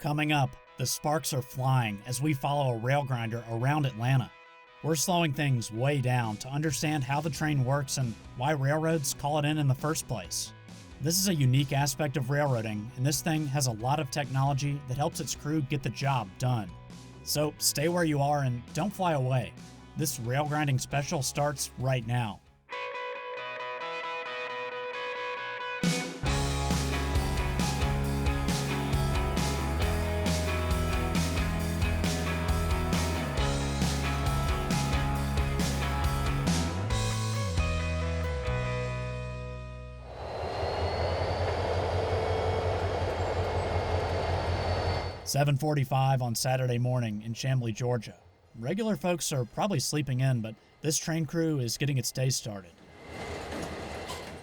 Coming up, the sparks are flying as we follow a rail grinder around Atlanta. We're slowing things way down to understand how the train works and why railroads call it in the first place. This is a unique aspect of railroading, and this thing has a lot of technology that helps its crew get the job done. So stay where you are and don't fly away. This rail grinding special starts right now. "7:45 on Saturday morning in Chamblee, Georgia. Regular folks are probably sleeping in, but this train crew is getting its day started.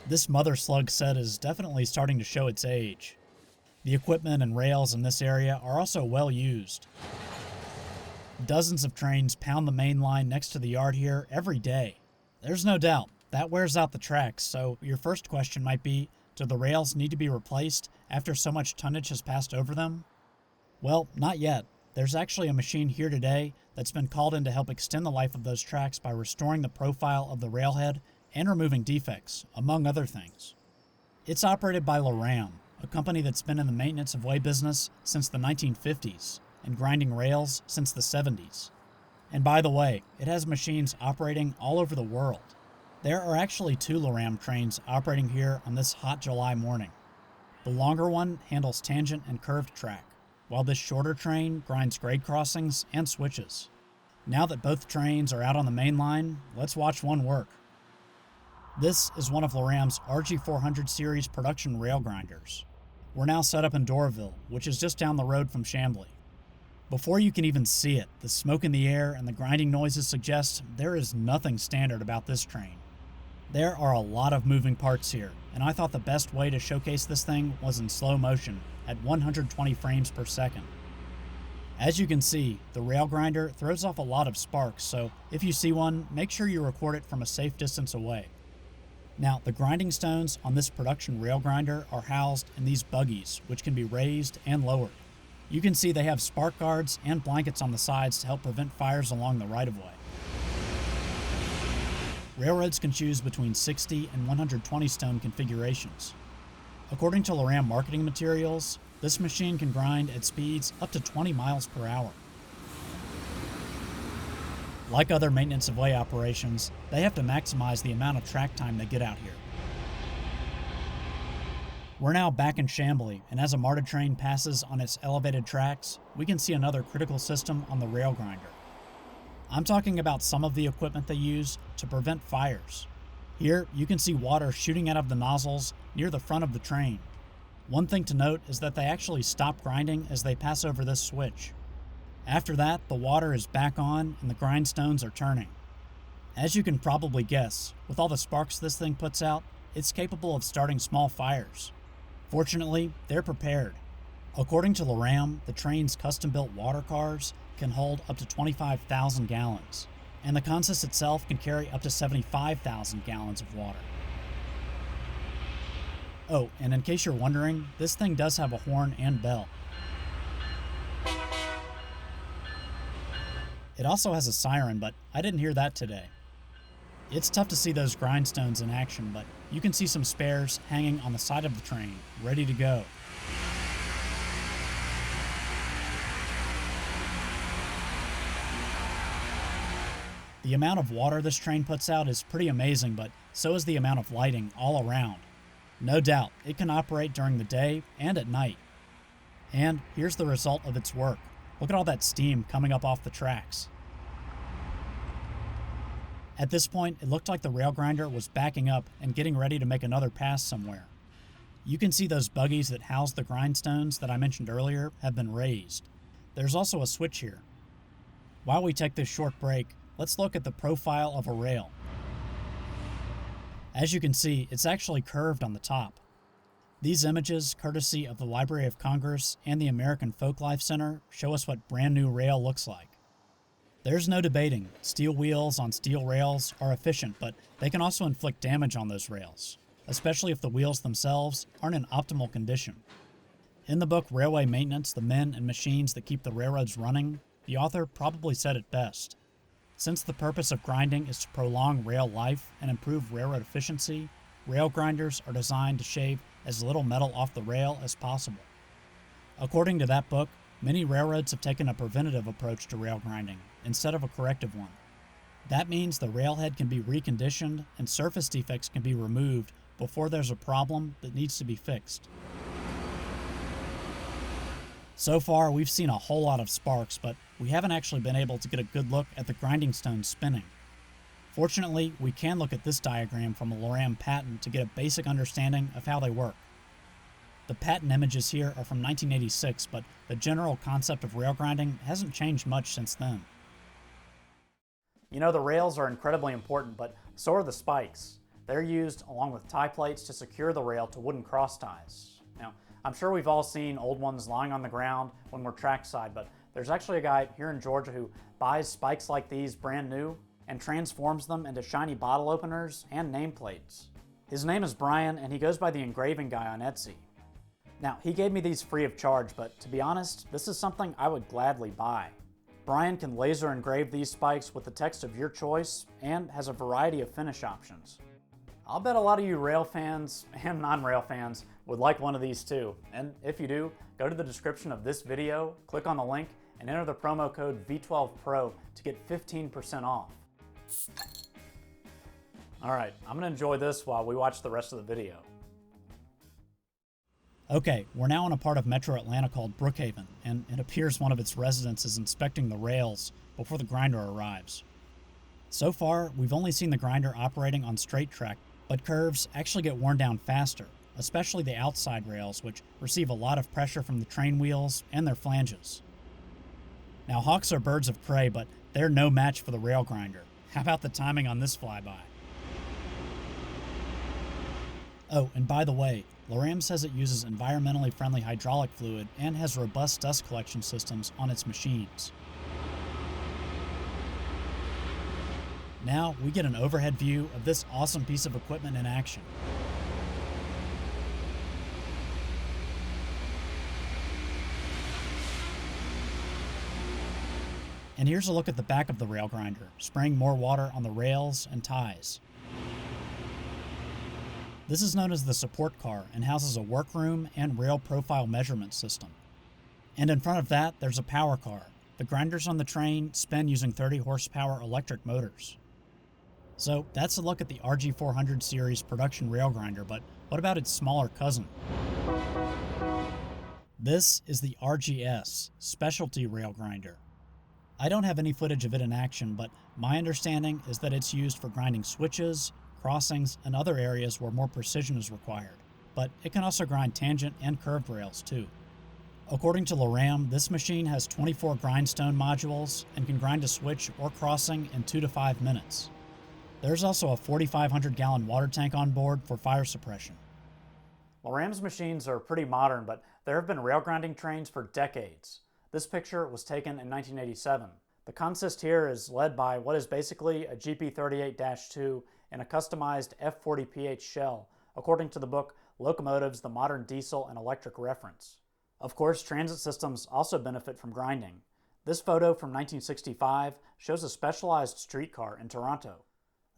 This mother slug set is definitely starting to show its age. The equipment and rails in this area are also well used. Dozens of trains pound the main line next to the yard here every day. There's no doubt that wears out the tracks, so your first question might be, do the rails need to be replaced after so much tonnage has passed over them? Well, not yet. There's actually a machine here today that's been called in to help extend the life of those tracks by restoring the profile of the railhead and removing defects, among other things. It's operated by Loram, a company that's been in the maintenance of way business since the 1950s and grinding rails since the 70s. And by the way, it has machines operating all over the world. There are actually 2 Loram trains operating here on this hot July morning. The longer one handles tangent and curved track, while this shorter train grinds grade crossings and switches. Now that both trains are out on the main line, let's watch one work. This is one of Loram's RG400 series production rail grinders. We're now set up in Doraville, which is just down the road from Chamblee. Before you can even see it, the smoke in the air and the grinding noises suggest there is nothing standard about this train. There are a lot of moving parts here, and I thought the best way to showcase this thing was in slow motion at 120 frames per second. As you can see, the rail grinder throws off a lot of sparks, so if you see one, make sure you record it from a safe distance away. Now, the grinding stones on this production rail grinder are housed in these buggies, which can be raised and lowered. You can see they have spark guards and blankets on the sides to help prevent fires along the right-of-way. Railroads can choose between 60 and 120 stone configurations. According to Loram marketing materials, this machine can grind at speeds up to 20 miles per hour. Like other maintenance of way operations, they have to maximize the amount of track time they get out here. We're now back in Chamblee, and as a MARTA train passes on its elevated tracks, we can see another critical system on the rail grinder. I'm talking about some of the equipment they use to prevent fires. Here, you can see water shooting out of the nozzles near the front of the train. One thing to note is that they actually stop grinding as they pass over this switch. After that, the water is back on and the grindstones are turning. As you can probably guess, with all the sparks this thing puts out, it's capable of starting small fires. Fortunately, they're prepared. According to Loram, the train's custom-built water cars can hold up to 25,000 gallons, and the consist itself can carry up to 75,000 gallons of water. Oh, and in case you're wondering, this thing does have a horn and bell. It also has a siren, but I didn't hear that today. It's tough to see those grindstones in action, but you can see some spares hanging on the side of the train, ready to go. The amount of water this train puts out is pretty amazing, but so is the amount of lighting all around. No doubt, it can operate during the day and at night. And here's the result of its work. Look at all that steam coming up off the tracks. At this point, it looked like the rail grinder was backing up and getting ready to make another pass somewhere. You can see those buggies that house the grindstones that I mentioned earlier have been raised. There's also a switch here. While we take this short break, let's look at the profile of a rail. As you can see, it's actually curved on the top. These images, courtesy of the Library of Congress and the American Folklife Center, show us what brand new rail looks like. There's no debating, steel wheels on steel rails are efficient, but they can also inflict damage on those rails, especially if the wheels themselves aren't in optimal condition. In the book Railway Maintenance, the Men and Machines That Keep the Railroads Running, the author probably said it best. Since the purpose of grinding is to prolong rail life and improve railroad efficiency, rail grinders are designed to shave as little metal off the rail as possible. According to that book, many railroads have taken a preventative approach to rail grinding instead of a corrective one. That means the railhead can be reconditioned and surface defects can be removed before there's a problem that needs to be fixed. So far, we've seen a whole lot of sparks, but we haven't actually been able to get a good look at the grinding stones spinning. Fortunately, we can look at this diagram from a Loram patent to get a basic understanding of how they work. The patent images here are from 1986, but the general concept of rail grinding hasn't changed much since then. You know, the rails are incredibly important, but so are the spikes. They're used along with tie plates to secure the rail to wooden cross ties. Now, I'm sure we've all seen old ones lying on the ground when we're trackside, but there's actually a guy here in Georgia who buys spikes like these brand new and transforms them into shiny bottle openers and nameplates. His name is Brian, and he goes by the Engraving Guy on Etsy. Now, he gave me these free of charge, but to be honest, this is something I would gladly buy. Brian can laser engrave these spikes with the text of your choice and has a variety of finish options. I'll bet a lot of you rail fans and non-rail fans would like one of these too. And if you do, go to the description of this video, click on the link, and enter the promo code V12PRO to get 15% off. Alright, I'm going to enjoy this while we watch the rest of the video. Okay, we're now in a part of Metro Atlanta called Brookhaven, and it appears one of its residents is inspecting the rails before the grinder arrives. So far, we've only seen the grinder operating on straight track, but curves actually get worn down faster, especially the outside rails, which receive a lot of pressure from the train wheels and their flanges. Now, hawks are birds of prey, but they're no match for the rail grinder. How about the timing on this flyby? Oh, and by the way, Loram says it uses environmentally friendly hydraulic fluid and has robust dust collection systems on its machines. Now we get an overhead view of this awesome piece of equipment in action. And here's a look at the back of the rail grinder, spraying more water on the rails and ties. This is known as the support car and houses a workroom and rail profile measurement system. And in front of that, there's a power car. The grinders on the train spin using 30 horsepower electric motors. So that's a look at the RG400 series production rail grinder, but what about its smaller cousin? This is the RGS specialty rail grinder. I don't have any footage of it in action, but my understanding is that it's used for grinding switches, crossings, and other areas where more precision is required, but it can also grind tangent and curved rails too. According to Loram, this machine has 24 grindstone modules and can grind a switch or crossing in 2 to 5 minutes. There's also a 4,500 gallon water tank on board for fire suppression. Loram's machines are pretty modern, but there have been rail grinding trains for decades. This picture was taken in 1987. The consist here is led by what is basically a GP38-2 in a customized F40PH shell, according to the book Locomotives, the Modern Diesel and Electric Reference. Of course, transit systems also benefit from grinding. This photo from 1965 shows a specialized streetcar in Toronto.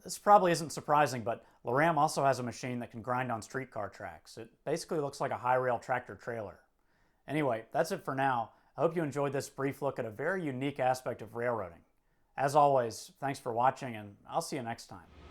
This probably isn't surprising, but Loram also has a machine that can grind on streetcar tracks. It basically looks like a high-rail tractor trailer. Anyway, that's it for now. I hope you enjoyed this brief look at a very unique aspect of railroading. As always, thanks for watching, and I'll see you next time.